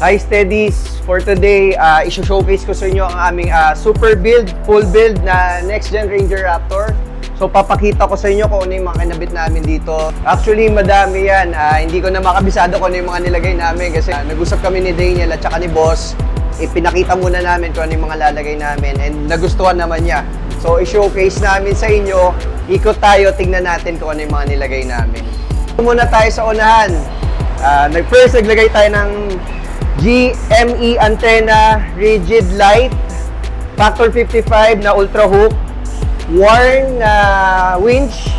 Hi Steadies! For today, i-showcase ko sa inyo ang aming super build, full build na Next Gen Ranger Raptor. So papakita ko sa inyo kung ano yung mga kinabit namin dito. Actually, madami yan. Hindi ko na makabisado kung ano yung mga nilagay namin kasi nag-usap kami ni Daniel at saka ni Boss. Ipinakita muna namin kung ano yung mga lalagay namin and nagustuhan naman niya. So i-showcase namin sa inyo, ikot tayo, tingnan natin kung ano yung mga nilagay namin. Muna tayo sa unahan. First, naglagay tayo ng GME antenna, rigid light, factor 55 na ultra hook, worn winch,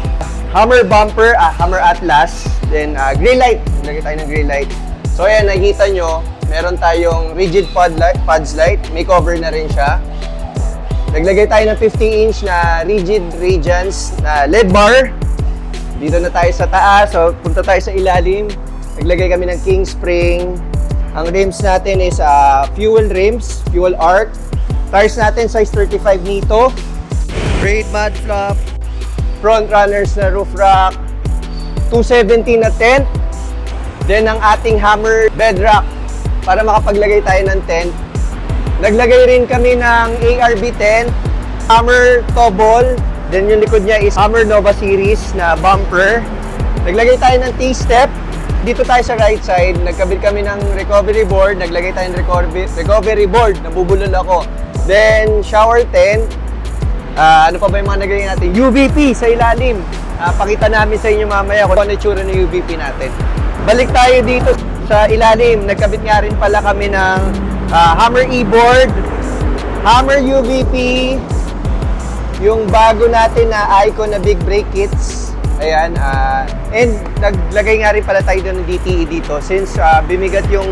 hammer bumper, hammer atlas, then gray light, naglagay tayo ng gray light. So ayan, nakikita nyo, meron tayong rigid pods light, may cover na rin siya. Naglagay tayo ng 50-inch na rigid radiance na LED bar. Dito na tayo sa taas, so punta tayo sa ilalim. Naglagay kami ng king spring. Ang rims natin is fuel rims, fuel arc. Tires natin size 35 nito. Braid mud flap. Front runners na roof rack. 270 na tent. Then ang ating hammer bed rack para makapaglagay tayo ng tent. Naglagay rin kami ng ARB tent, hammer tobol. Then yung likod niya is Hammer Nova series na bumper. Naglagay tayo ng T-step. Dito tayo sa right side, nagkabit kami ng recovery board, naglagay tayo ng recovery board, nabubulol ako. Then, shower tent. Ano pa ba yung mga naglagay natin? UVP sa ilalim. Pakita namin sa inyo mamaya kung ano itsura ng UVP natin. Balik tayo dito sa ilalim. Nagkabit nga rin pala kami ng Hammer E-board, Hammer UVP, yung bago natin na Icon na big brake kits. Ayan, and naglagay nga rin pala tayo doon ng DTE dito since bimigat yung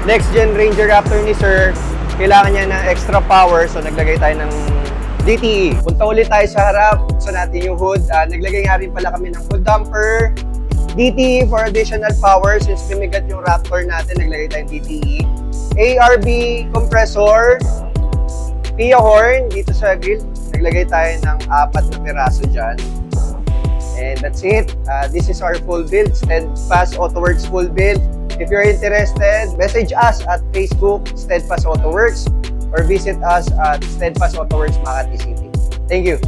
Next Gen Ranger Raptor ni Sir, kailangan niya ng extra power, so naglagay tayo ng DTE. Punta ulit tayo sa harap, buksan natin yung hood. Naglagay nga rin pala kami ng hood damper, DTE for additional power since bimigat yung Raptor natin, naglagay tayong DTE. ARB compressor, PIA horn dito sa grill, naglagay tayo ng 4 na piraso dyan. And that's it. This is our full build, Steadfast Autoworks full build. If you're interested, message us at Facebook, Steadfast Autoworks, or visit us at Steadfast Autoworks, Makati City. Thank you.